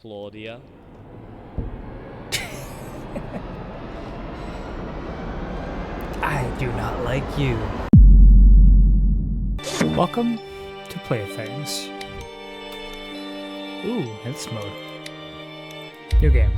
Claudia. I do not like you. Welcome to Playthings. Ooh, hits mode. New game.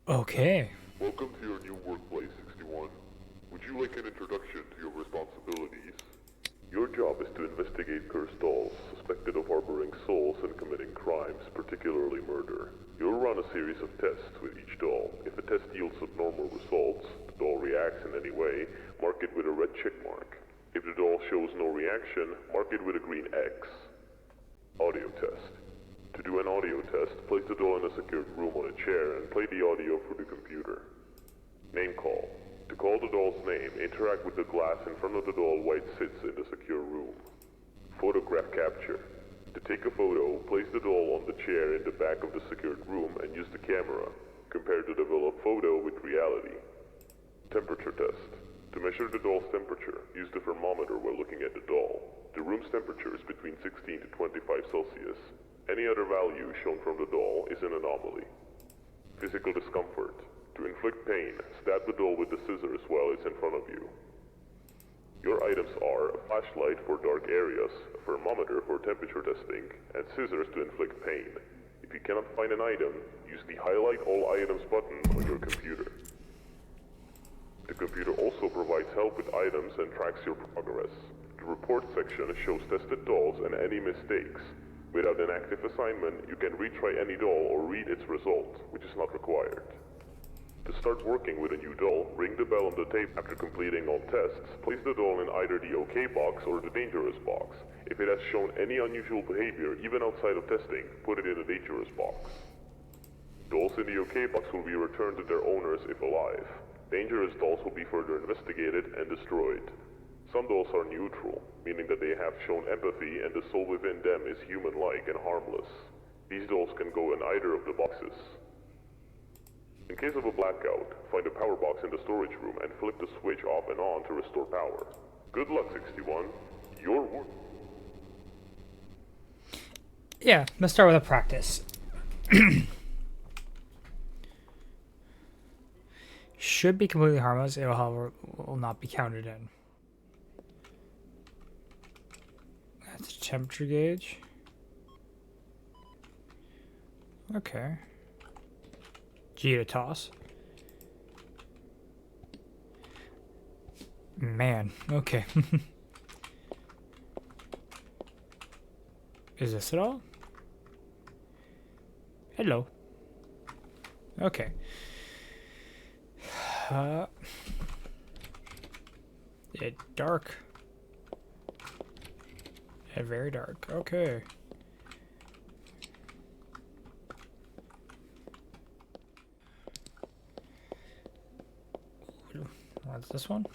Okay. Welcome to your new workplace, 61. Would you like an introduction to your responsibilities? Your job is to investigate cursed dolls suspected of harboring souls and committing crimes, particularly murder. You'll run a series of tests with each doll. If a test yields abnormal results, the doll reacts in any way, mark it with a red check mark. If the doll shows no reaction, mark it with a green X. Audio test. To do an audio test, place the doll in a secured room on a chair and play the audio through the computer. Name call. To call the doll's name, interact with the glass in front of the doll while it sits in the secure room. Photograph capture. To take a photo, place the doll on the chair in the back of the secured room and use the camera. Compare the developed photo with reality. Temperature test. To measure the doll's temperature, use the thermometer while looking at the doll. The room's temperature is between 16 to 25 Celsius. Any other value shown from the doll is an anomaly. Physical discomfort. To inflict pain, stab the doll with the scissors while it's in front of you. Your items are a flashlight for dark areas, a thermometer for temperature testing, and scissors to inflict pain. If you cannot find an item, use the Highlight All Items button on your computer. The computer also provides help with items and tracks your progress. The report section shows tested dolls and any mistakes. Without an active assignment, you can retry any doll or read its result, which is not required. To start working with a new doll, ring the bell on the tape after completing all tests. Place the doll in either the OK box or the dangerous box. If it has shown any unusual behavior, even outside of testing, put it in the dangerous box. Dolls in the OK box will be returned to their owners if alive. Dangerous dolls will be further investigated and destroyed. Some dolls are neutral, meaning that they have shown empathy and the soul within them is human-like and harmless. These dolls can go in either of the boxes. In case of a blackout, find a power box in the storage room and flip the switch off and on to restore power. Good luck, 61. Your work. Yeah, let's start with a practice. Should be completely harmless. It will, however, will not be counted in. That's a temperature gauge. Okay. G to toss. Man, okay. Is this it all? Hello. Okay. It's dark. Yeah, very dark. Okay. What's this one?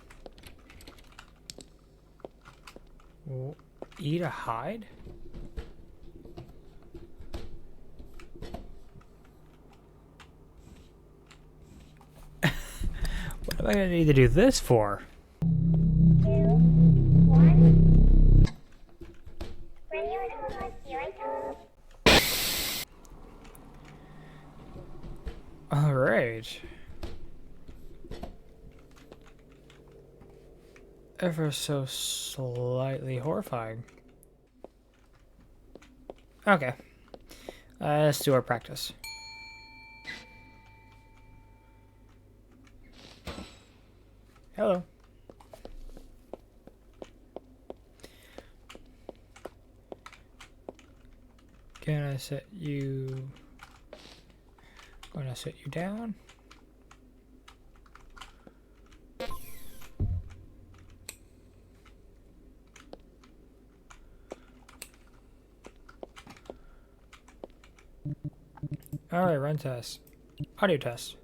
Eat a hide? What am I gonna need to do this for? 2, 1. Radio record, here I come. All right. Ever so slightly horrifying. Okay. Let's do our practice. Hello. Can I set you... Gonna set you down. Alright, run test. Audio test.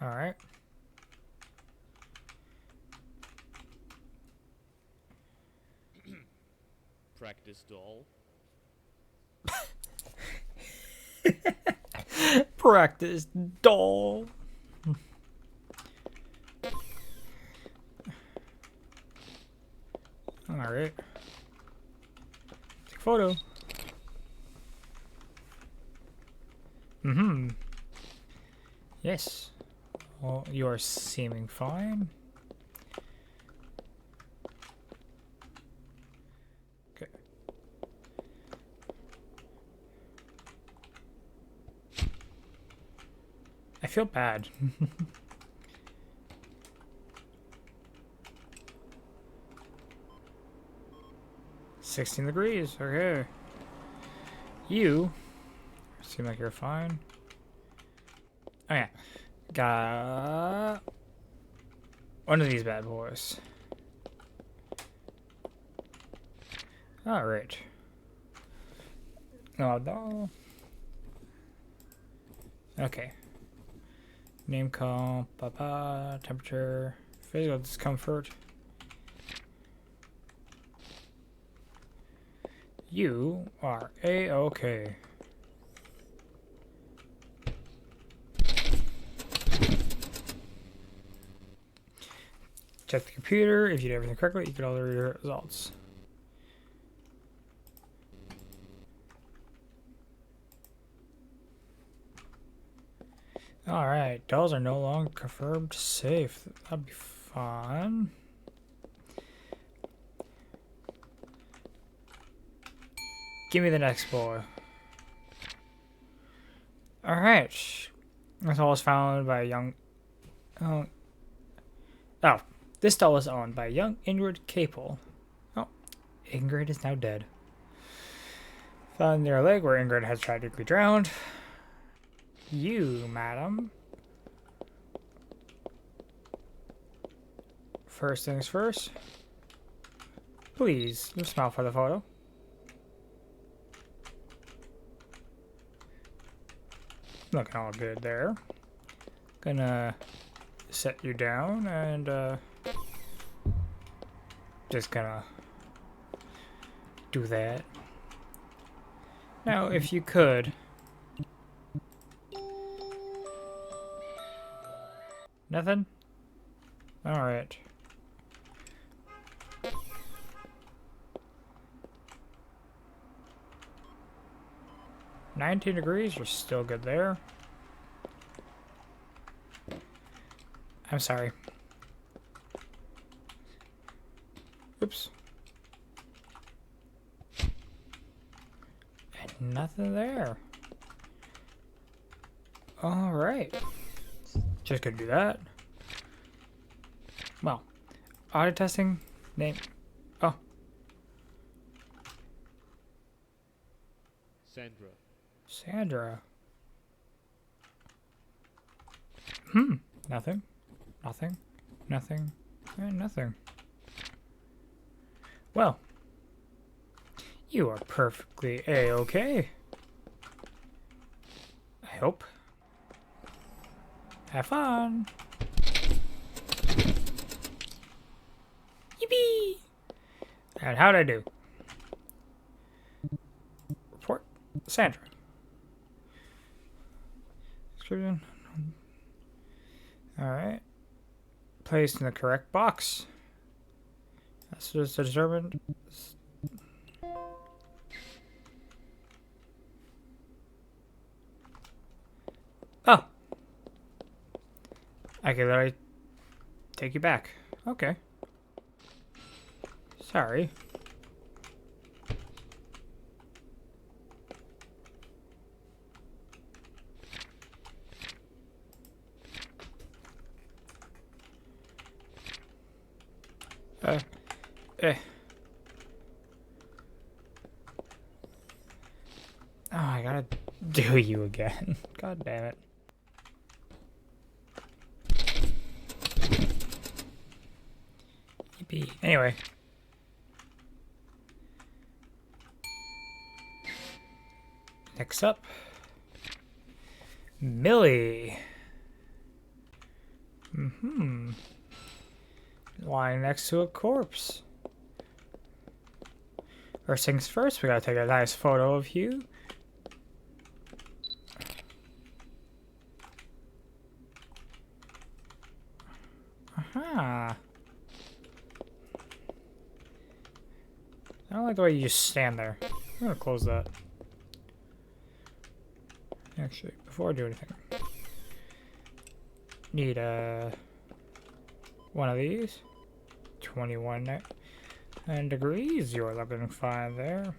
Alright. Practice doll. Practice doll. Alright. Take a photo. Mm-hmm. Yes. Well, you're seeming fine. Okay. I feel bad. 16 degrees, okay. You seem like you're fine. Oh yeah. Got one of these bad boys. Alright. Oh no. Okay. Name comp, temperature, physical discomfort. You are A-okay. Check the computer. If you did everything correctly, you get all the results. Alright, dolls are no longer confirmed safe. That'd be fun. Give me the next boy. Alright. This doll was found by a young... Oh, this doll was owned by young Ingrid Capel. Oh, Ingrid is now dead. Found near a lake where Ingrid has tragically drowned. You, madam. First things first. Please, smile for the photo. Looking all good there. Gonna set you down and just gonna do that. Now, if you could. Nothing? Alright. $19 degrees, you're still good there. I'm sorry. Oops. And nothing there. Alright. Just gonna do that. Well, audio testing, name. Oh. Sandra. Sandra. Nothing. Nothing. Nothing. And nothing. Well. You are perfectly A-okay. I hope. Have fun. Yippee! And how'd I do? Report. Sandra. Description. Alright. Placed in the correct box. That's just determined. Oh! I can literally take you back. Okay. Sorry. Oh, I gotta do you again. God damn it. B. Anyway. Next up. Millie. Lying next to a corpse. First things first, we gotta take a nice photo of you. Aha. I don't like the way you just stand there. I'm gonna close that. Actually, before I do anything, need one of these. 21 degrees. You're looking fine there.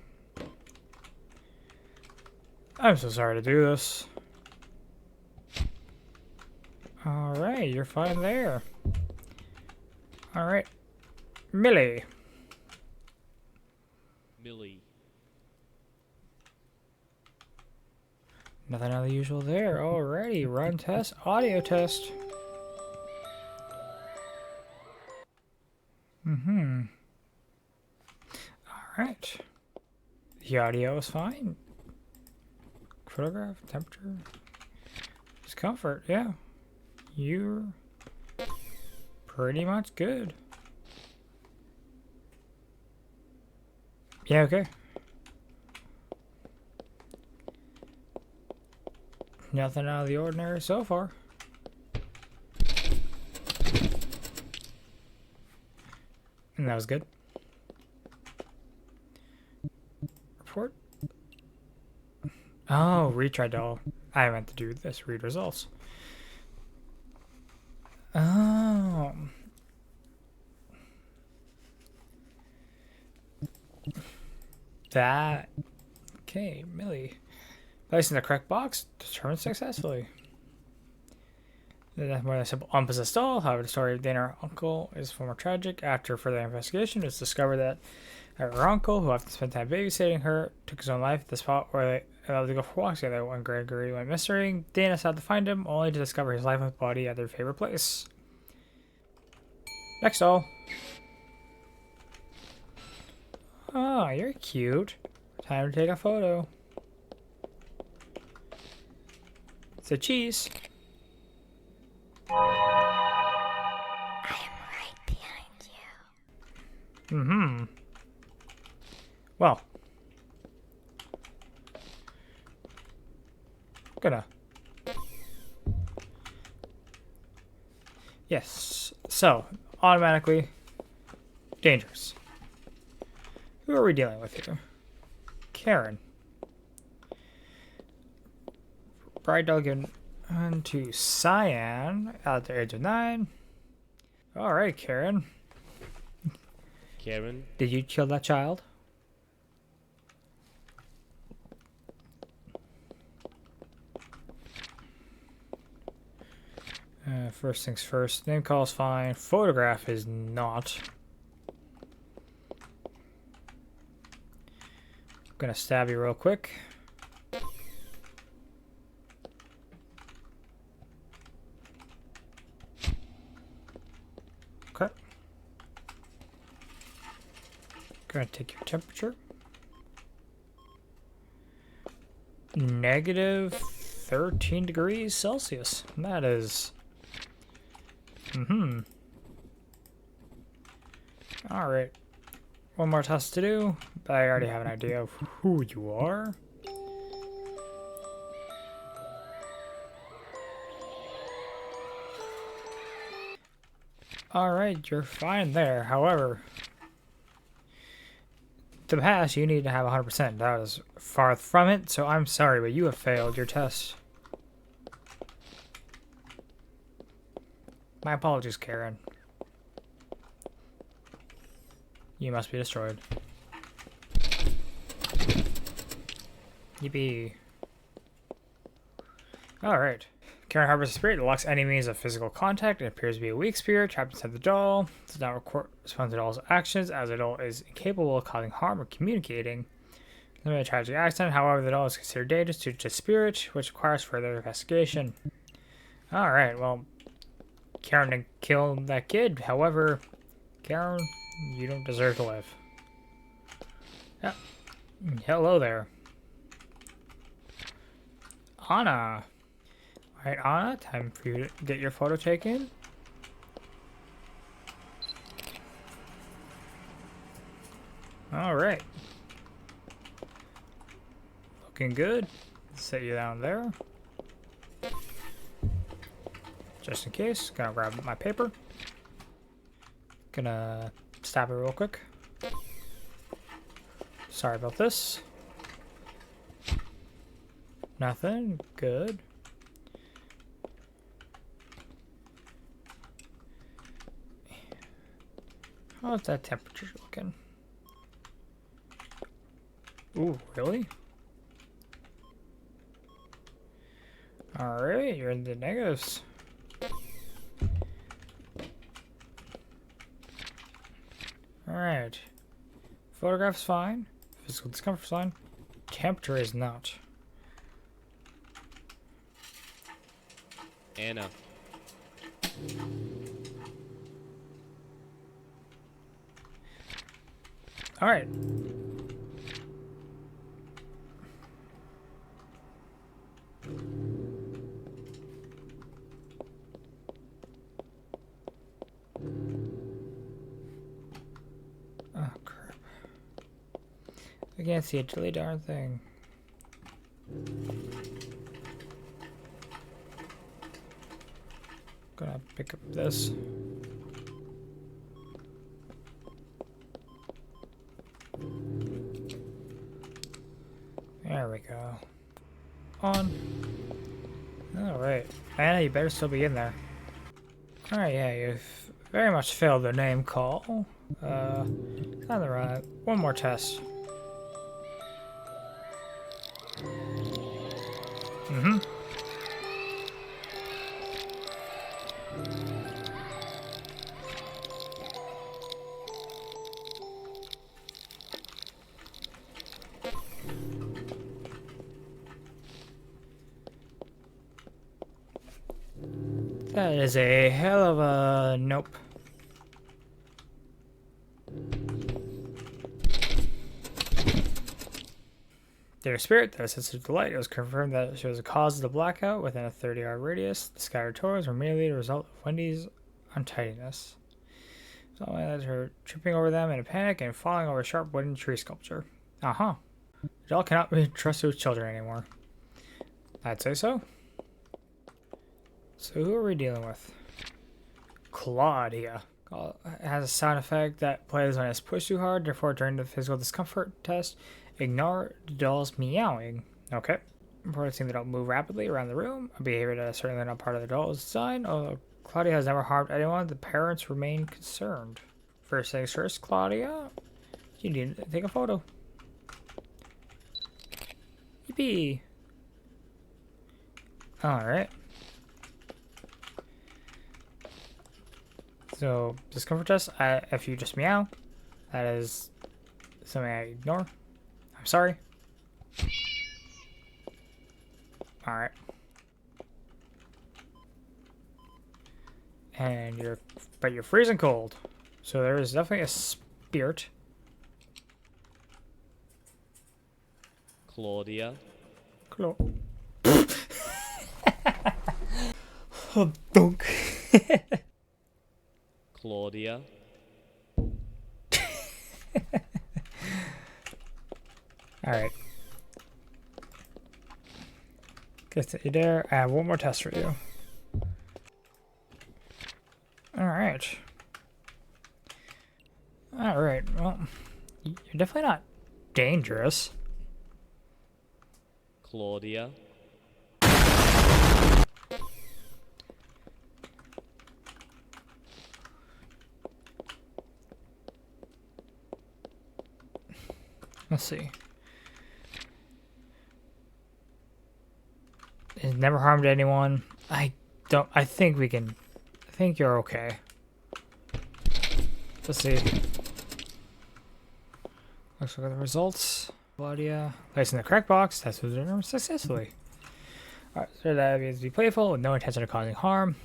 I'm so sorry to do this. Alright, you're fine there. Alright. Millie. Millie. Nothing out of the usual there. Alrighty, run test, audio test. Alright. The audio is fine. Photograph, temperature, discomfort, yeah. You're pretty much good. Yeah, okay. Nothing out of the ordinary so far. And that was good. Report. Oh, retry doll. I meant to do this. Read results. Oh. That. Okay, Millie. Placing the correct box determined successfully. That's more than a simple unpossessed doll. However, the story of Dana, her uncle, is far more tragic. After further investigation, it's discovered that her uncle, who often spent time babysitting her, took his own life at the spot where they allowed to go for walks together. When Gregory went missing, Dana set out to find him, only to discover his lifeless body at their favorite place. Next doll. Oh, you're cute. Time to take a photo. It's a cheese. I am right behind you. Well. Gonna. Yes. So, automatically dangerous. Who are we dealing with here? Karen. Bride doll given to Cyan at the age of 9. Alright, Karen. Karen. Did you kill that child? First things first. Name call is fine. Photograph is not. I'm gonna stab you real quick. Okay. Gonna take your temperature. Negative 13 degrees Celsius. That is. Alright. One more test to do, but I already have an idea of who you are. Alright, you're fine there. However, to pass, you need to have 100%. That is far from it, so I'm sorry, but you have failed your test. My apologies, Karen. You must be destroyed. Yippee. Alright. Karen harbors a spirit that locks any means of physical contact. It appears to be a weak spirit trapped inside the doll. It does not respond to the doll's actions, as the doll is incapable of causing harm or communicating. Limited tragic accident, however, the doll is considered dangerous due to spirit, which requires further investigation. Alright, well, Karen didn't kill that kid. However, Karen You don't deserve to live. Yeah. Hello there. Anna. Alright, Anna, time for you to get your photo taken. Alright. Looking good. Set you down there. Just in case. Gonna grab my paper. Gonna stab it real quick. Sorry about this. Nothing. Good. How's that temperature looking? Ooh, really? Alright, you're in the negatives. Alright. Photograph's fine. Physical discomfort's fine. Temperature is not. Anna. Alright. Oh, crap. I can't see a dilly darn thing. Gonna pick up this. There we go. On. Alright. Anna, you better still be in there. Alright, yeah, you've very much failed the name call. On the right. One more test. Mm-hmm. That is a hell of a nope. Dear Spirit, that is such a delight. It was confirmed that she was the cause of the blackout within a 30-yard radius. The scattered toys were merely the result of Wendy's untidiness. So I led her tripping over them in a panic and falling over a sharp wooden tree sculpture. Uh-huh. The doll cannot be trusted with children anymore. I'd say so. So who are we dealing with? Claudia. It has a sound effect that plays when it's pushed too hard, therefore during the physical discomfort test, ignore the doll's meowing. Okay. Reporting the doll move rapidly around the room, a behavior that is certainly not part of the doll's design. Although Claudia has never harmed anyone, the parents remain concerned. First things first, Claudia, you need to take a photo. Yippee! Alright. So, discomfort test, if you just meow, that is something I ignore. I'm sorry. Alright. And you're freezing cold. So there is definitely a spirit. Claudia. Oh, dunk. Claudia. Alright. Get you there. I have one more test for you. Alright. Alright, well, you're definitely not dangerous. Claudia. Let's see. It's never harmed anyone. I think we can. I think you're okay. Let's see. Let's look at the results. Claudia. Placed in the correct box. Test was done successfully. Alright, so that means be playful with no intention of causing harm.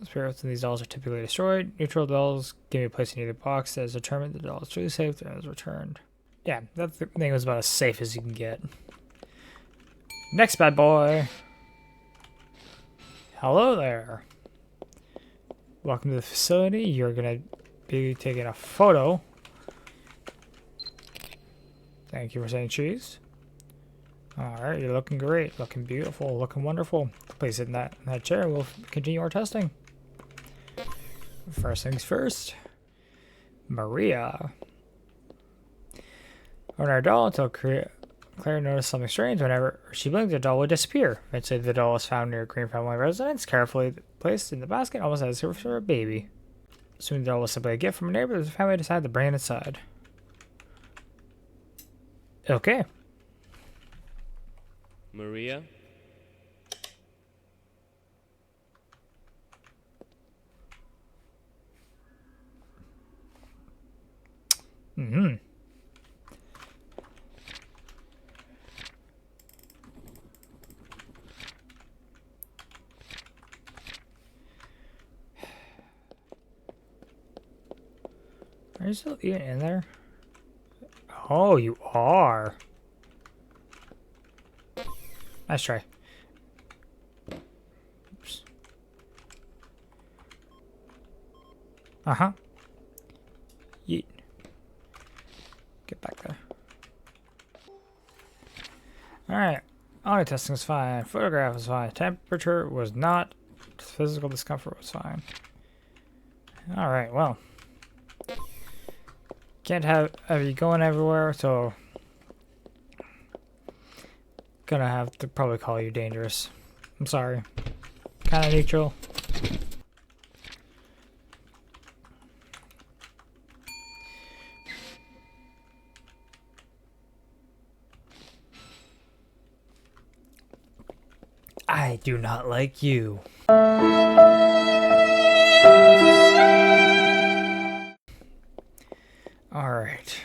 Spirits in these dolls are typically destroyed. Neutral dolls can be placed in either box that is determined the doll is truly safe and is returned. Yeah, that thing was about as safe as you can get. Next bad boy. Hello there. Welcome to the facility. You're gonna be taking a photo. Thank you for saying cheese. Alright, you're looking great, looking beautiful, looking wonderful. Place it in that chair and we'll continue our testing. First things first. Maria. On our doll until Claire noticed something strange. Whenever she blinked, the doll would disappear. Eventually, the doll was found near a Green family residence, carefully placed in the basket, almost as if for a baby. Soon the doll was simply a gift from a neighbor. The family decided to bring it inside. Okay. Maria? Mm-hmm. Are you still even in there? Oh, you are. Nice try. Oops. Uh-huh. Yeet. Get back there. Alright. Audio testing was fine. Photograph was fine. Temperature was not. Physical discomfort was fine. Alright, well. Can't have you going everywhere, so gonna have to probably call you dangerous. I'm sorry. Kinda neutral. I do not like you. Alright.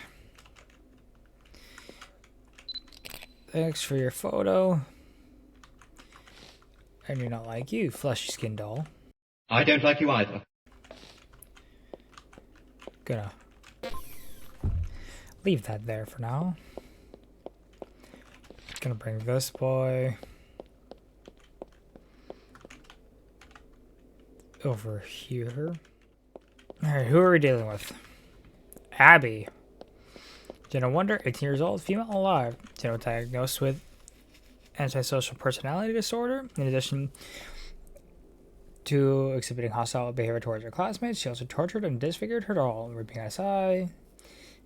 Thanks for your photo. I do not like you, fleshy skin doll. I don't like you either. Gonna leave that there for now. Gonna bring this boy over here. Alright, who are we dealing with? Abby. Gender wonder, 18 years old, female alive. Gender diagnosed with antisocial personality disorder. In addition to exhibiting hostile behavior towards her classmates, she also tortured and disfigured her doll, ripping out its eye,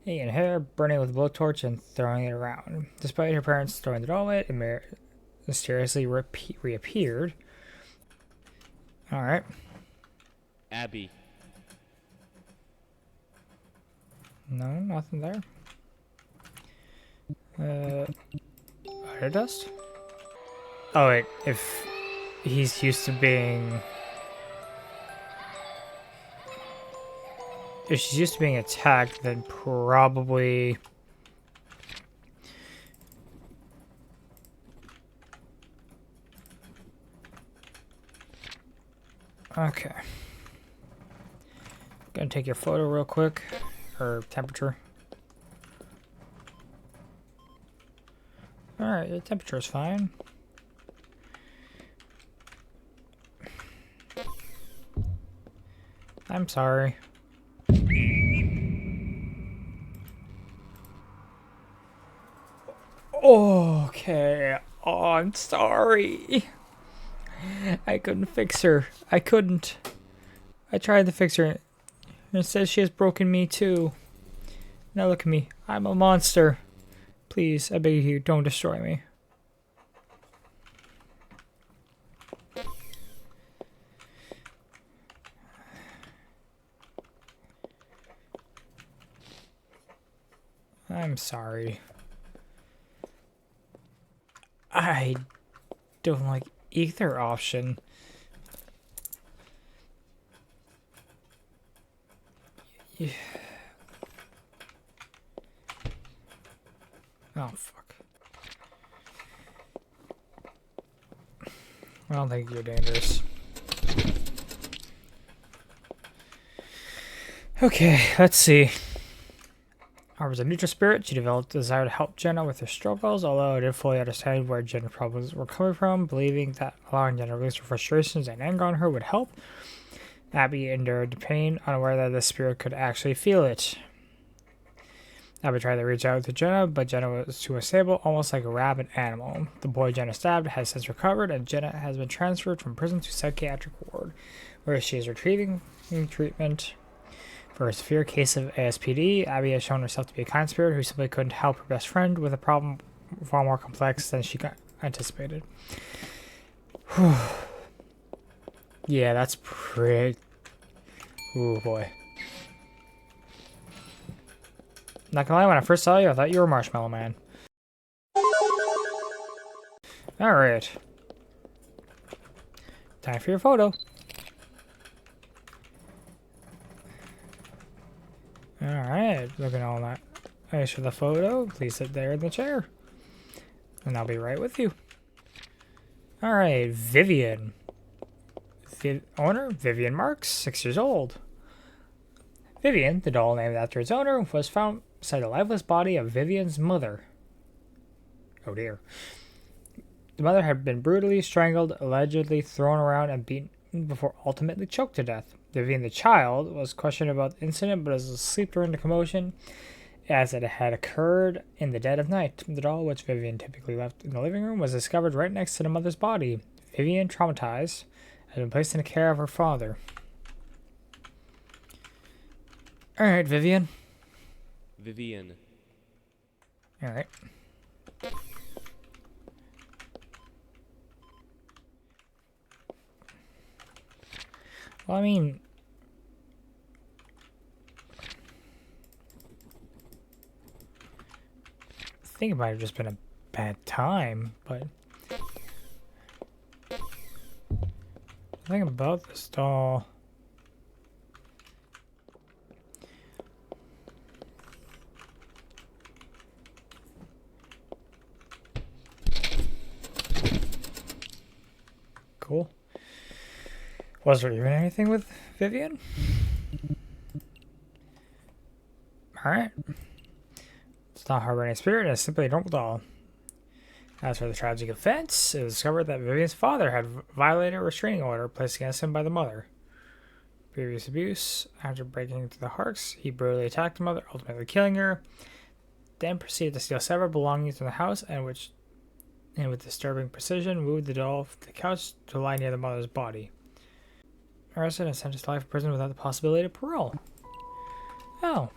and hair, burning with a blowtorch, and throwing it around. Despite her parents throwing the doll away, it mysteriously reappeared. Alright. Abby. No, nothing there. Air dust? Oh wait, if he's used to being... If she's used to being attacked, then probably... Okay. Gonna take your photo real quick. Or temperature. Alright, the temperature is fine. I'm sorry. Okay. Oh, I'm sorry. I couldn't fix her. I couldn't. I tried to fix her. And it says she has broken me too. Now look at me. I'm a monster. Please, I beg you, don't destroy me. I'm sorry. I don't like either option. Yeah. Oh, fuck. I don't think you're dangerous. Okay, let's see. Harbor's a neutral spirit. She developed a desire to help Jenna with her struggles, although I didn't fully understand where Jenna's problems were coming from, believing that allowing Jenna to release her frustrations and anger on her would help. Abby endured the pain, unaware that the spirit could actually feel it. Abby tried to reach out to Jenna, but Jenna was too unstable, almost like a rabid animal. The boy Jenna stabbed has since recovered, and Jenna has been transferred from prison to psychiatric ward, where she is retrieving treatment for a severe case of ASPD. Abby has shown herself to be a kind spirit who simply couldn't help her best friend with a problem far more complex than she anticipated. Yeah, that's pretty... Ooh, boy. Not gonna lie, when I first saw you, I thought you were Marshmallow Man. Alright. Time for your photo. Alright, looking all that. Thanks for the photo. Please sit there in the chair. And I'll be right with you. Alright, Vivian. Owner, Vivian Marks, 6 years old. Vivian, the doll named after its owner, was found beside the lifeless body of Vivian's mother. Oh dear. The mother had been brutally strangled, allegedly thrown around and beaten before ultimately choked to death. Vivian, the child, was questioned about the incident but was asleep during the commotion, as it had occurred in the dead of night. The doll, which Vivian typically left in the living room, was discovered right next to the mother's body. Vivian, traumatized, had been placed in the care of her father. Alright, Vivian. Vivian. Alright. Well, I mean... I think it might have just been a bad time, but... The thing about this doll... Cool. Was there even anything with Vivian? Alright. It's not harboring any spirit, it's simply a normal doll. As for the tragic offense, it was discovered that Vivian's father had violated a restraining order placed against him by the mother. Previous abuse. After breaking into the Harks, he brutally attacked the mother, ultimately killing her. Then proceeded to steal several belongings from the house, and with disturbing precision, moved the doll from the couch to lie near the mother's body. Arrested and sentenced to life in prison without the possibility of parole. Oh.